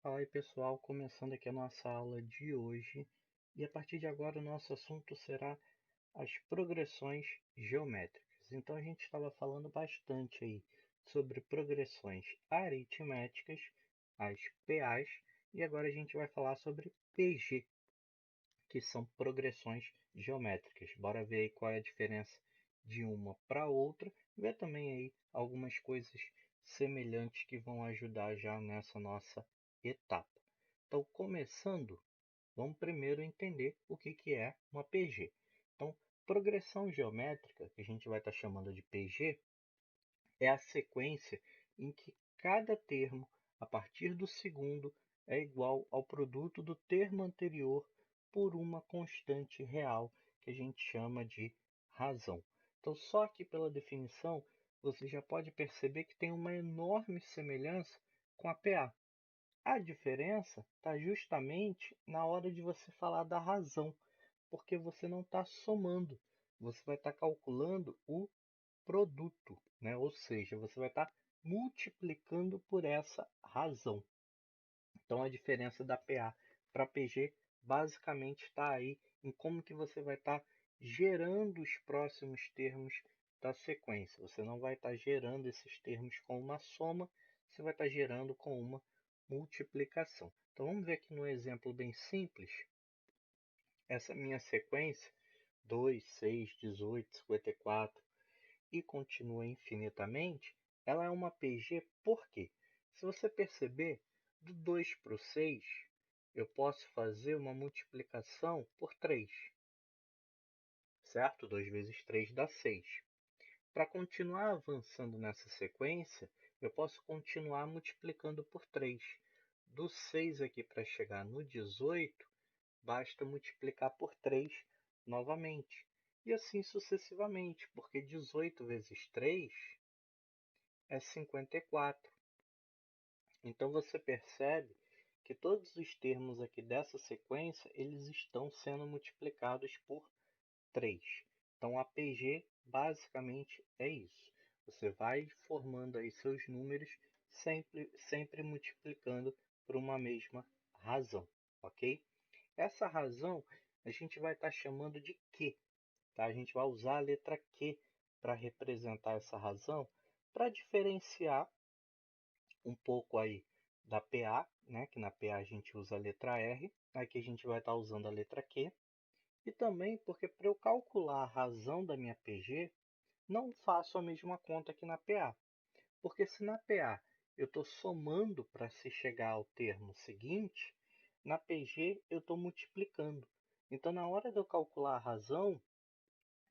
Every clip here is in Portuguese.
Fala aí pessoal, começando aqui a nossa aula de hoje e a partir de agora o nosso assunto será as progressões geométricas. Então a gente estava falando bastante aí sobre progressões aritméticas, as PAs, e agora a gente vai falar sobre PG, que são progressões geométricas. Bora ver aí qual é a diferença de uma para outra, ver também aí algumas coisas semelhantes que vão ajudar já nessa nossa etapa. Então, começando, vamos primeiro entender o que é uma PG. Então, progressão geométrica, que a gente vai estar chamando de PG, é a sequência em que cada termo, a partir do segundo, é igual ao produto do termo anterior por uma constante real, que a gente chama de razão. Então, só aqui pela definição, você já pode perceber que tem uma enorme semelhança com a PA. A diferença está justamente na hora de você falar da razão, porque você não está somando, você vai estar calculando o produto, né? Ou seja, você vai estar multiplicando por essa razão. Então a diferença da PA para PG basicamente está aí em como que você vai estar gerando os próximos termos da sequência. Você não vai estar gerando esses termos com uma soma, você vai estar gerando com uma multiplicação. Então vamos ver aqui no exemplo bem simples, essa minha sequência 2, 6, 18, 54 e continua infinitamente, ela é uma PG por quê? Se você perceber, do 2 para o 6, eu posso fazer uma multiplicação por 3, certo? 2 vezes 3 dá 6. Para continuar avançando nessa sequência, eu posso continuar multiplicando por 3. Do 6 aqui para chegar no 18, basta multiplicar por 3 novamente. E assim sucessivamente, porque 18 vezes 3 é 54. Então você percebe que todos os termos aqui dessa sequência, eles estão sendo multiplicados por 3. Então a PG basicamente é isso. Você vai formando aí seus números sempre multiplicando por uma mesma razão, ok? Essa razão a gente vai estar chamando de Q, tá? A gente vai usar a letra Q para representar essa razão, para diferenciar um pouco aí da PA, né? Que na PA a gente usa a letra R, aqui a gente vai estar usando a letra Q. E também porque para eu calcular a razão da minha PG, não faço a mesma conta que na PA. Porque se na PA eu estou somando para se chegar ao termo seguinte, na PG eu estou multiplicando. Então, na hora de eu calcular a razão,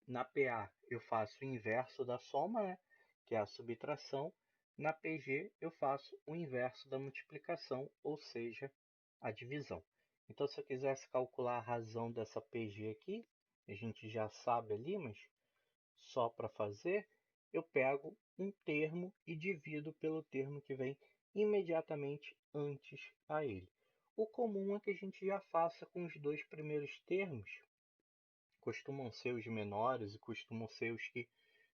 na PA eu faço o inverso da soma, né? Que é a subtração. Na PG eu faço o inverso da multiplicação, ou seja, a divisão. Então, se eu quisesse calcular a razão dessa PG aqui, a gente já sabe ali, mas só para fazer, eu pego um termo e divido pelo termo que vem imediatamente antes a ele. O comum é que a gente já faça com os dois primeiros termos, costumam ser os menores e costumam ser os que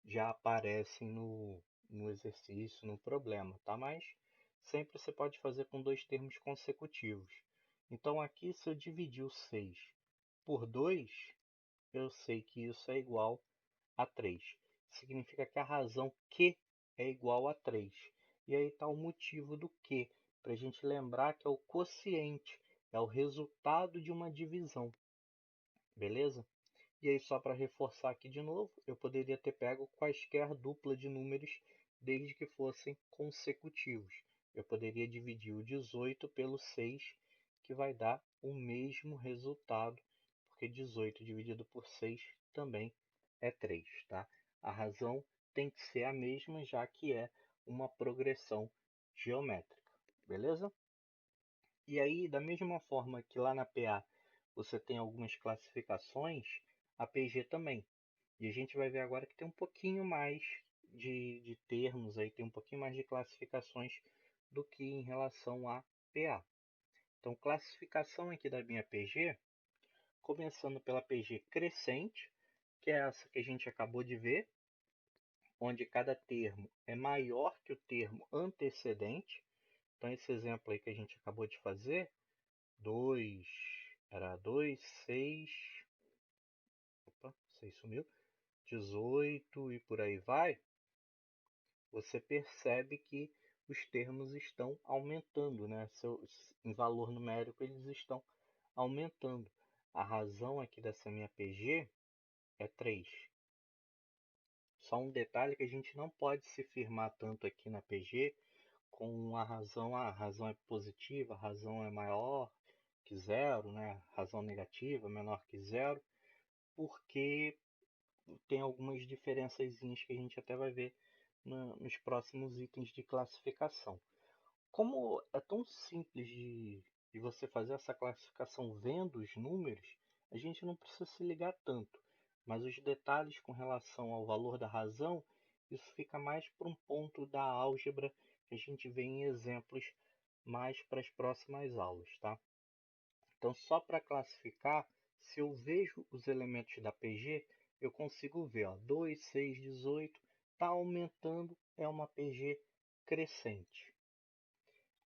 já aparecem no exercício, no problema, tá? Mas sempre você pode fazer com dois termos consecutivos. Então aqui, se eu dividir o 6 por 2, eu sei que isso é igual a 3. Significa que a razão Q é igual a 3. E aí está o motivo do Q, para a gente lembrar que é o quociente, é o resultado de uma divisão, beleza? E aí, só para reforçar aqui de novo, eu poderia ter pego quaisquer dupla de números desde que fossem consecutivos. Eu poderia dividir o 18 pelo 6, que vai dar o mesmo resultado, porque 18 dividido por 6 também é 3, tá? A razão tem que ser a mesma, já que é uma progressão geométrica, beleza? E aí, da mesma forma que lá na PA você tem algumas classificações, a PG também. E a gente vai ver agora que tem um pouquinho mais de termos, aí tem um pouquinho mais de classificações do que em relação à PA. Então, classificação aqui da minha PG, começando pela PG crescente, que é essa que a gente acabou de ver, onde cada termo é maior que o termo antecedente. Então, esse exemplo aí que a gente acabou de fazer, 2, era 2, 6, opa, 6 sumiu, 18 e por aí vai, você percebe que os termos estão aumentando, né? Em valor numérico eles estão aumentando. A razão aqui dessa minha PG é 3. Só um detalhe que a gente não pode se firmar tanto aqui na PG com a razão é positiva, a razão é maior que zero, né? Razão negativa, menor que zero, porque tem algumas diferençazinhas que a gente até vai ver nos próximos itens de classificação. Como é tão simples de você fazer essa classificação vendo os números, a gente não precisa se ligar tanto. Mas os detalhes com relação ao valor da razão, isso fica mais para um ponto da álgebra que a gente vê em exemplos mais para as próximas aulas, tá? Então, só para classificar, se eu vejo os elementos da PG, eu consigo ver, ó, 2, 6, 18, está aumentando, é uma PG crescente.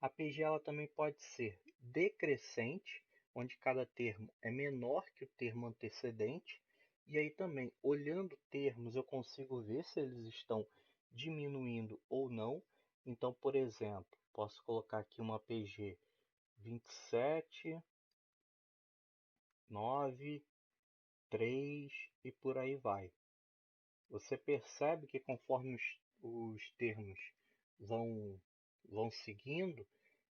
A PG ela também pode ser decrescente, onde cada termo é menor que o termo antecedente, e aí também, olhando termos, eu consigo ver se eles estão diminuindo ou não. Então, por exemplo, posso colocar aqui uma PG 27, 9, 3 e por aí vai. Você percebe que conforme os termos vão seguindo,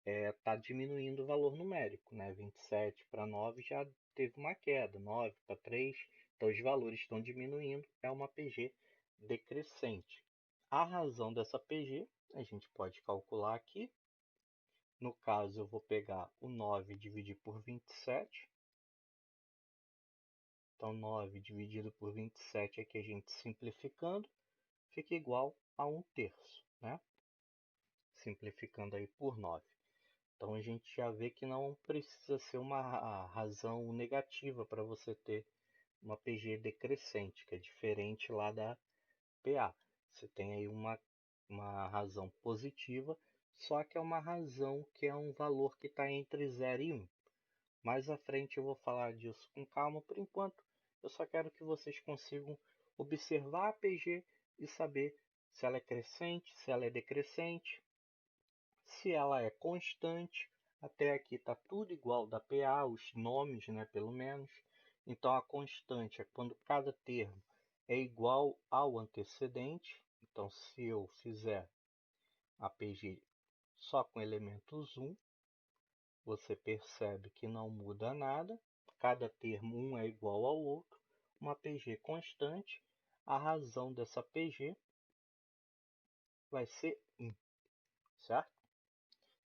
está diminuindo o valor numérico, né? 27 para 9 já teve uma queda, 9 para 3, então os valores estão diminuindo, é uma PG decrescente. A razão dessa PG a gente pode calcular aqui. No caso, eu vou pegar o 9 e dividir por 27. Então, 9 dividido por 27 aqui a gente simplificando, fica igual a 1/3, né? Simplificando aí por 9. Então a gente já vê que não precisa ser uma razão negativa para você ter uma PG decrescente, que é diferente lá da PA. Você tem aí uma razão positiva, só que é uma razão que é um valor que está entre 0 e 1. Mais à frente eu vou falar disso com calma. Por enquanto, eu só quero que vocês consigam observar a PG e saber se ela é crescente, se ela é decrescente, se ela é constante. Até aqui está tudo igual da PA, os nomes, né, pelo menos. Então a constante é quando cada termo é igual ao antecedente. Então se eu fizer a PG só com elementos 1, você percebe que não muda nada. Cada termo um é igual ao outro. Uma PG constante. A razão dessa PG vai ser 1, certo?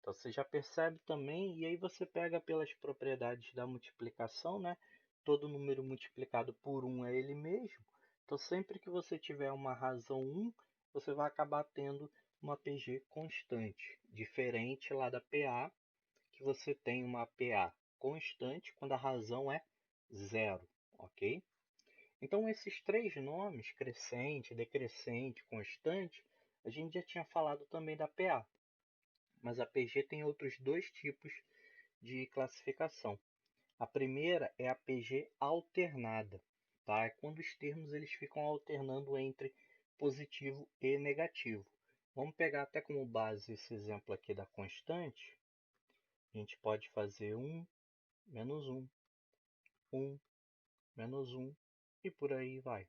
Então você já percebe também, e aí você pega pelas propriedades da multiplicação, né? Todo número multiplicado por 1 é ele mesmo. Então sempre que você tiver uma razão 1, você vai acabar tendo uma PG constante, diferente lá da PA, que você tem uma PA constante quando a razão é 0, ok? Então esses três nomes, crescente, decrescente, constante, a gente já tinha falado também da PA. Mas a PG tem outros dois tipos de classificação. A primeira é a PG alternada, tá? É quando os termos eles ficam alternando entre positivo e negativo. Vamos pegar até como base esse exemplo aqui da constante. A gente pode fazer 1, menos 1, 1, menos 1 e por aí vai.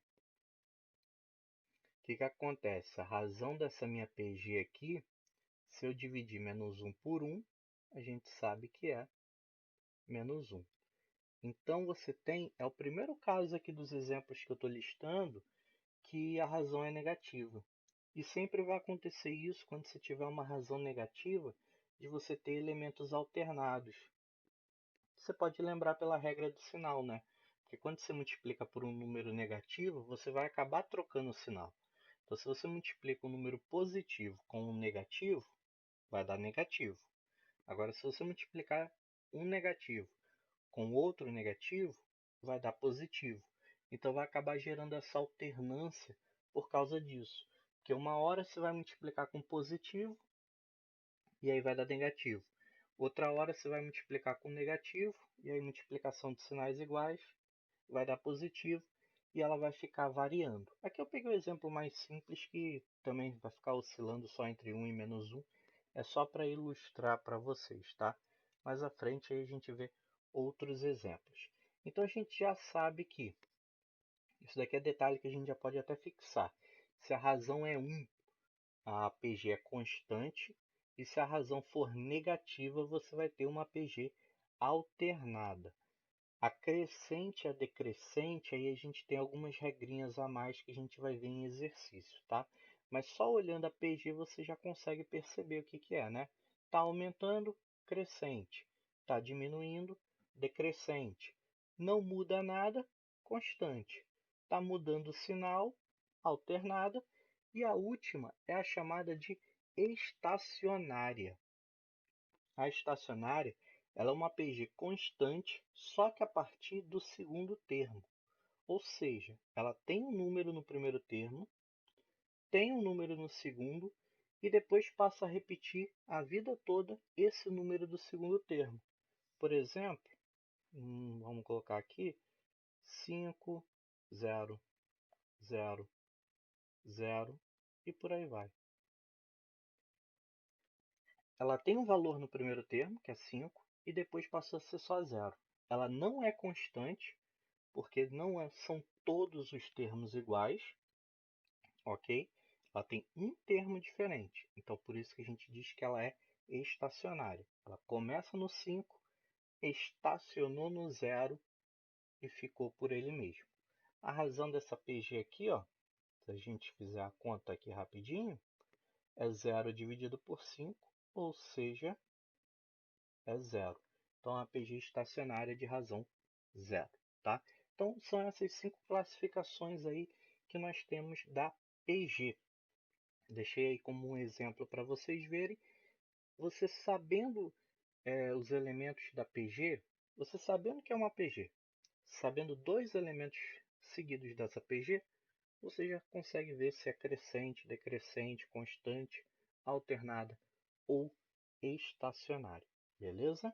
O que acontece? A razão dessa minha PG aqui, se eu dividir menos 1 por 1, a gente sabe que é menos 1. Então você tem, é o primeiro caso aqui dos exemplos que eu estou listando, que a razão é negativa. E sempre vai acontecer isso quando você tiver uma razão negativa, de você ter elementos alternados. Você pode lembrar pela regra do sinal, né? Porque quando você multiplica por um número negativo, você vai acabar trocando o sinal. Então, se você multiplica um número positivo com um negativo, vai dar negativo. Agora, se você multiplicar um negativo com outro negativo, vai dar positivo. Então vai acabar gerando essa alternância por causa disso. Porque uma hora você vai multiplicar com positivo, e aí vai dar negativo. Outra hora você vai multiplicar com negativo, e aí multiplicação de sinais iguais vai dar positivo, e ela vai ficar variando. Aqui eu peguei o exemplo mais simples, que também vai ficar oscilando só entre 1 e menos 1. É só para ilustrar para vocês, tá? Mais à frente aí a gente vê outros exemplos. Então a gente já sabe que isso daqui é detalhe que a gente já pode até fixar. Se a razão é 1, a APG é constante, e se a razão for negativa, você vai ter uma APG alternada. A crescente e a decrescente, aí a gente tem algumas regrinhas a mais que a gente vai ver em exercício, tá? Mas só olhando a PG você já consegue perceber o que que é, né? Está aumentando, crescente. Está diminuindo, decrescente. Não muda nada, constante. Está mudando o sinal, alternada. E a última é a chamada de estacionária. A estacionária ela é uma PG constante, só que a partir do segundo termo. Ou seja, ela tem um número no primeiro termo, tem um número no segundo, e depois passa a repetir a vida toda esse número do segundo termo. Por exemplo, vamos colocar aqui 5, 0, 0, 0 e por aí vai. Ela tem um valor no primeiro termo, que é 5, e depois passou a ser só 0. Ela não é constante, porque não são todos os termos iguais, ok? Ela tem um termo diferente, então por isso que a gente diz que ela é estacionária. Ela começa no 5, estacionou no 0 e ficou por ele mesmo. A razão dessa PG aqui, ó, se a gente fizer a conta aqui rapidinho, é 0 dividido por 5, ou seja, é 0. Então, a PG estacionária de razão 0, tá? Então, são essas 5 classificações aí que nós temos da PG. Deixei aí como um exemplo para vocês verem. Você sabendo os elementos da PG, você sabendo que é uma PG, sabendo dois elementos seguidos dessa PG, você já consegue ver se é crescente, decrescente, constante, alternada ou estacionária. Beleza?